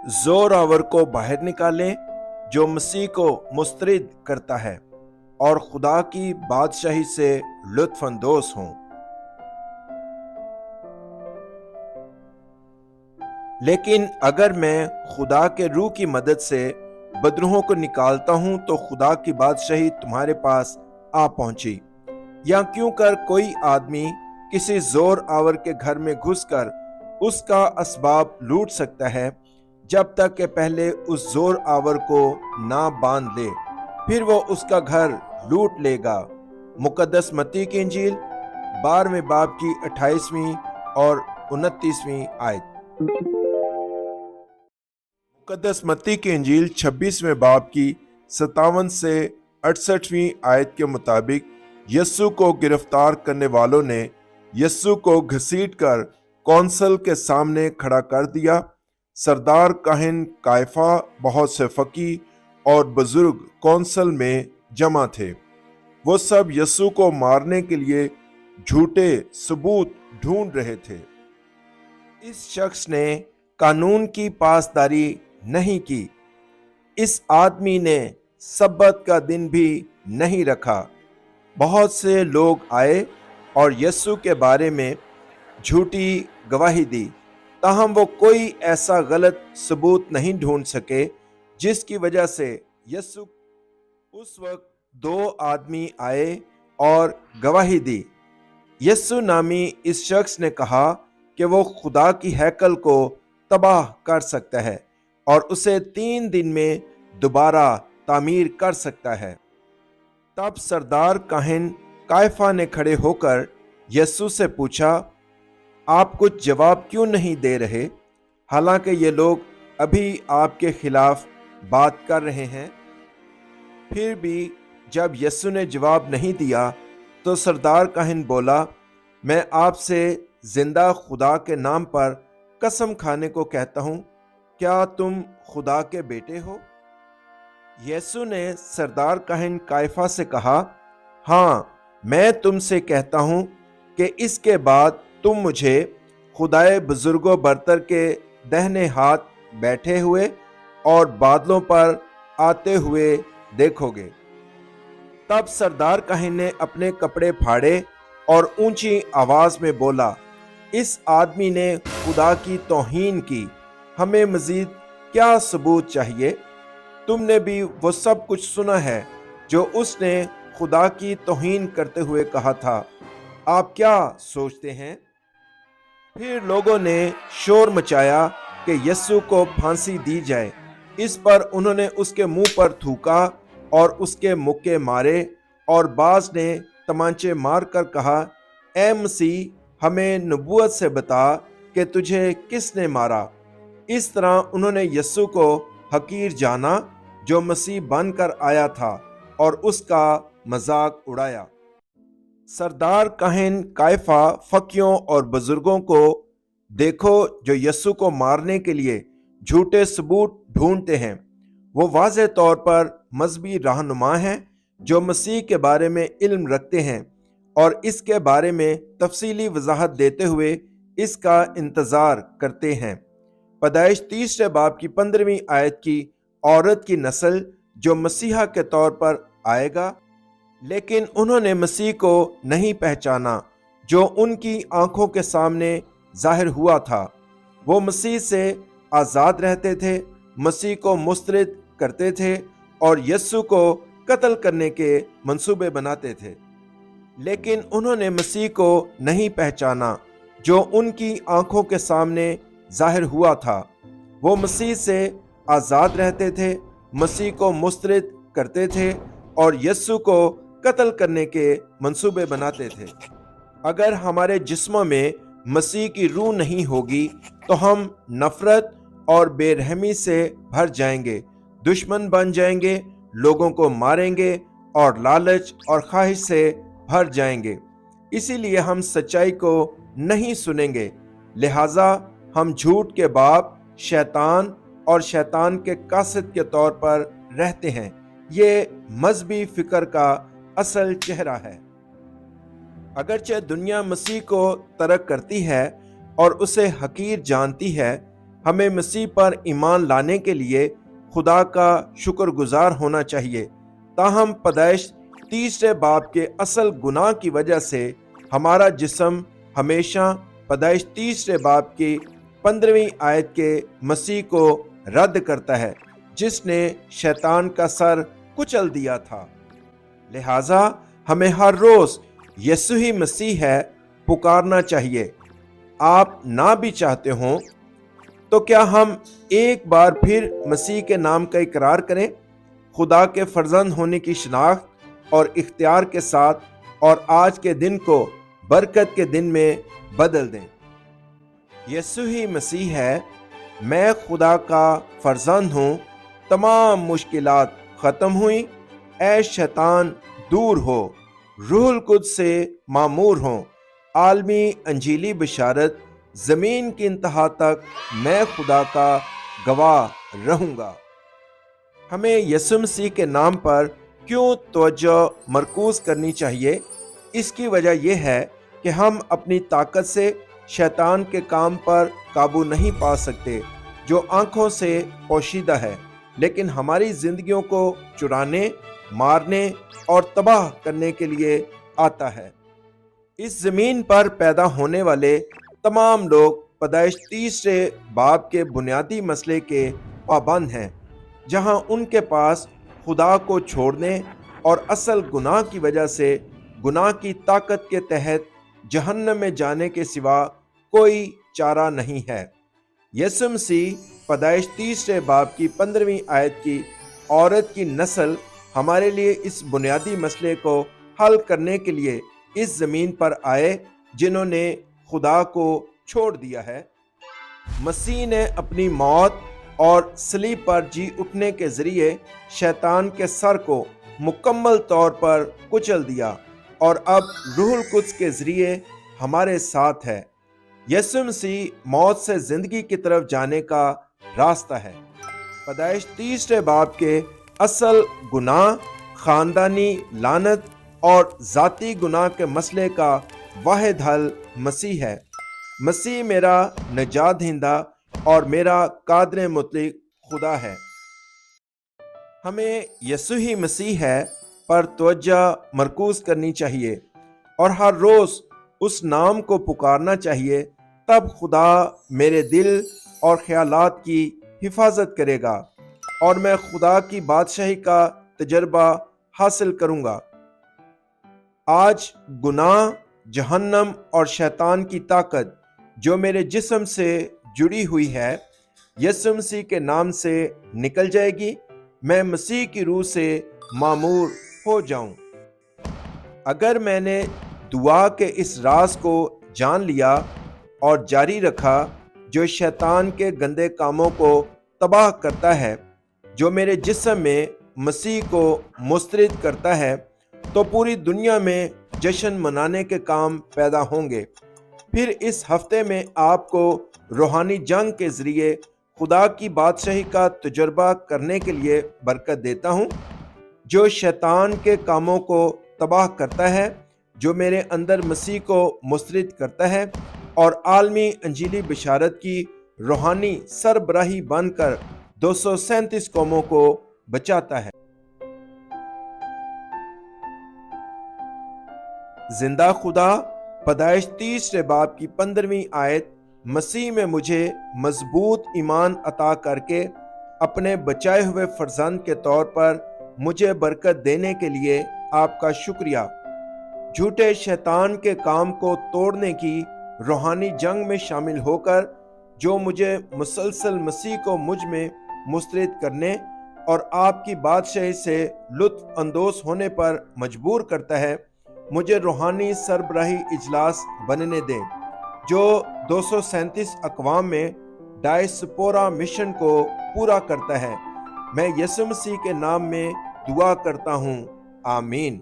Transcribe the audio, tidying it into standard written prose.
जोर आवर को बाहर निकालें जो मसीह को मुस्तरद करता है और खुदा की बादशाही से लुत्फ अंदोज हों। लेकिन अगर मैं खुदा के रूह की मदद से बदरूहों को निकालता हूं तो खुदा की बादशाही तुम्हारे पास आ पहुंची। या क्यों कर कोई आदमी किसी जोर आवर के घर में घुसकर उसका असबाब लूट सकता है जब तक कि पहले उस जोर आवर को ना बांध ले, फिर वो उसका घर लूट लेगा। मुकद्दस मत्ती की इंजील 12वें बाब की 28वीं और 29वीं आयत। मुकद्दस मत्ती की इंजील 26वें बाब की 57 से 68वीं आयत के मुताबिक यस्सु को गिरफ्तार करने वालों ने यस्सु को घसीटकर कौंसल के सामने खड़ा कर दिया। सरदार काहिन कायफा, बहुत से फकी और बुजुर्ग कौंसल में जमा थे। वो सब यस्सु को मारने के लिए झूठे सबूत ढूंढ रहे थे। इस शख्स ने कानून की पासदारी नहीं की। इस आदमी ने सब्बत का दिन भी नहीं रखा। बहुत से लोग आए और यस्सु के बारे में झूठी गवाही दी, ताहम वो कोई ऐसा गलत सबूत नहीं ढूंढ सके जिसकी वजह से यस्सु। उस वक्त 2 आदमी आए और गवाही दी। यस्सु नामी इस शख्स ने कहा कि वो खुदा की हैकल को तबाह कर सकता है और उसे 3 दिन में दोबारा तामीर कर सकता है। तब सरदार काहिन कायफा ने खड़े होकर यस्सु से पूछा, आप कुछ जवाब क्यों नहीं दे रहे, हालांकि ये लोग अभी आपके खिलाफ बात कर रहे हैं। फिर भी जब यस्सु ने जवाब नहीं दिया तो सरदार काहिन बोला, मैं आपसे जिंदा खुदा के नाम पर कसम खाने को कहता हूं, क्या तुम खुदा के बेटे हो? यीशु ने सरदार काहिन कायफा से कहा, हाँ, मैं तुमसे कहता हूं कि इसके बाद तुम मुझे खुदाए बुजुर्गों बरतर के दाहिने हाथ बैठे हुए और बादलों पर आते हुए देखोगे। तब सरदार काहिन ने अपने कपड़े फाड़े और ऊंची आवाज में बोला, इस आदमी ने खुदा की तौहीन की, हमें मजीद क्या सबूत चाहिए? तुमने भी वो सब कुछ सुना है जो उसने खुदा की तौहीन करते हुए कहा था। आप क्या सोचते हैं? फिर लोगों ने शोर मचाया कि यस्सु को फांसी दी जाए। इस पर उन्होंने उसके मुंह पर थूका और उसके मुक्के मारे, और बाज ने तमांचे मारकर कहा, ए मसीह, हमें नबूवत से बता कि तुझे किसने मारा। इस तरह उन्होंने यस्सु को हकीर जाना जो मसीह बनकर आया था और उसका मजाक उड़ाया। सरदार काहिन कायफा फकियों और बुजुर्गों को देखो जो यस्सु को मारने के लिए झूठे सबूत ढूंढते हैं। वो वाज़ेह तौर पर मजहबी रहनुमा हैं जो मसीह के बारे में इल्म रखते हैं और इसके बारे में तफसीली वजाहत देते हुए इसका इंतज़ार करते हैं। पैदाइश 3 बाब की 15वीं आयत की औरत की नस्ल जो मसीहा के तौर पर आएगा, लेकिन उन्होंने मसीह को नहीं पहचाना जो उनकी आंखों के सामने जाहिर हुआ था। वो मसीह से आज़ाद रहते थे, मसीह को मुस्तरद करते थे और यस्सु को कत्ल करने के मंसूबे बनाते थे, लेकिन उन्होंने मसीह को नहीं पहचाना जो उनकी आंखों के सामने जाहिर हुआ था। वो मसीह से आज़ाद रहते थे, मसीह को मुस्तरद करते थे और यस्सु को कत्ल करने के मंसूबे बनाते थे। अगर हमारे जिस्मों में मसीह की रूह नहीं होगी तो हम नफरत और बेरहमी से भर जाएंगे, दुश्मन बन जाएंगे, लोगों को मारेंगे और लालच और ख्वाहिश से भर जाएंगे। इसीलिए हम सच्चाई को नहीं सुनेंगे, लिहाजा हम झूठ के बाप शैतान और शैतान के कासिद के तौर पर रहते हैं। ये मजहबी फिक्र का असल चेहरा है। अगरचे दुनिया मसीह को तरक करती है और उसे हकीर जानती है, ہمیں مسیح پر ایمان لانے کے لیے خدا کا شکر گزار ہونا چاہیے۔ تاہم پیدائش 3 باب کے اصل گناہ کی وجہ سے ہمارا جسم ہمیشہ پیدائش 3 باب کی 15ویں آیت کے مسیح کو رد کرتا ہے، جس نے شیطان کا سر کچل دیا تھا۔ لہٰذا ہمیں ہر روز یسوع ہی مسیح ہے پکارنا چاہیے۔ آپ نہ بھی چاہتے ہوں تو کیا ہم ایک بار پھر مسیح کے نام کا اقرار کریں، خدا کے فرزند ہونے کی شناخت اور اختیار کے ساتھ، اور آج کے دن کو برکت کے دن میں بدل دیں۔ یسوع ہی مسیح ہے، میں خدا کا فرزند ہوں، تمام مشکلات ختم ہوئیں، اے شیطان دور ہو، روح القدس سے معمور ہوں، عالمی انجیلی بشارت زمین کی انتہا تک میں خدا کا گواہ رہوں گا۔ ہمیں یسوع مسیح کے نام پر کیوں توجہ مرکوز کرنی چاہیے؟ اس کی وجہ یہ ہے کہ ہم اپنی طاقت سے شیطان کے کام پر قابو نہیں پا سکتے، جو آنکھوں سے پوشیدہ ہے، لیکن ہماری زندگیوں کو چرانے، مارنے اور تباہ کرنے کے لیے آتا ہے۔ اس زمین پر پیدا ہونے والے تمام لوگ پیدائش 3 باب کے بنیادی مسئلے کے پابند ہیں، جہاں ان کے پاس خدا کو چھوڑنے اور اصل گناہ کی وجہ سے گناہ کی طاقت کے تحت جہنم میں جانے کے سوا کوئی چارہ نہیں ہے۔ یسوع مسیح پیدائش 3 باب کی 15ویں آیت کی عورت کی نسل ہمارے لیے اس بنیادی مسئلے کو حل کرنے کے لیے اس زمین پر آئے، جنہوں نے خدا کو چھوڑ دیا ہے۔ مسیح نے اپنی موت اور صلیب پر جی اٹھنے کے ذریعے شیطان کے سر کو مکمل طور پر کچل دیا، اور اب روح القدس کے ذریعے ہمارے ساتھ ہے۔ یسوع مسیح موت سے زندگی کی طرف جانے کا راستہ ہے۔ پیدائش 3 باب کے اصل گناہ، خاندانی لعنت اور ذاتی گناہ کے مسئلے کا واحد حل مسیح ہے۔ مسیح میرا نجات دہندہ اور میرا قادر مطلق خدا ہے۔ ہمیں یسوع ہی مسیح ہے پر توجہ مرکوز کرنی چاہیے اور ہر روز اس نام کو پکارنا چاہیے، تب خدا میرے دل اور خیالات کی حفاظت کرے گا اور میں خدا کی بادشاہی کا تجربہ حاصل کروں گا۔ آج گناہ، جہنم اور شیطان کی طاقت جو میرے جسم سے جڑی ہوئی ہے، یسوع مسیح کے نام سے نکل جائے گی۔ میں مسیح کی روح سے معمور ہو جاؤں۔ اگر میں نے دعا کے اس راز کو جان لیا اور جاری رکھا جو شیطان کے گندے کاموں کو تباہ کرتا ہے، جو میرے جسم میں مسیح کو مسترد کرتا ہے، تو پوری دنیا میں جشن منانے کے کام پیدا ہوں گے۔ پھر اس ہفتے میں آپ کو روحانی جنگ کے ذریعے خدا کی بادشاہی کا تجربہ کرنے کے لیے برکت دیتا ہوں، جو شیطان کے کاموں کو تباہ کرتا ہے، جو میرے اندر مسیح کو مسترد کرتا ہے اور عالمی انجیلی بشارت کی روحانی سربراہی بن کر 237 قوموں کو بچاتا ہے۔ زندہ خدا پیدائش 3 باب کی 15ویں آیت مسیح میں مجھے مضبوط ایمان عطا کر کے اپنے بچائے ہوئے فرزند کے طور پر مجھے برکت دینے کے لیے آپ کا شکریہ۔ جھوٹے شیطان کے کام کو توڑنے کی روحانی جنگ میں شامل ہو کر جو مجھے مسلسل مسیح کو مجھ میں مسترد کرنے اور آپ کی بادشاہی سے لطف اندوز ہونے پر مجبور کرتا ہے، مجھے روحانی سربراہی اجلاس بننے دیں جو 237 اقوام میں ڈائسپورا مشن کو پورا کرتا ہے۔ میں یسوع مسیح کے نام میں دعا کرتا ہوں، آمین۔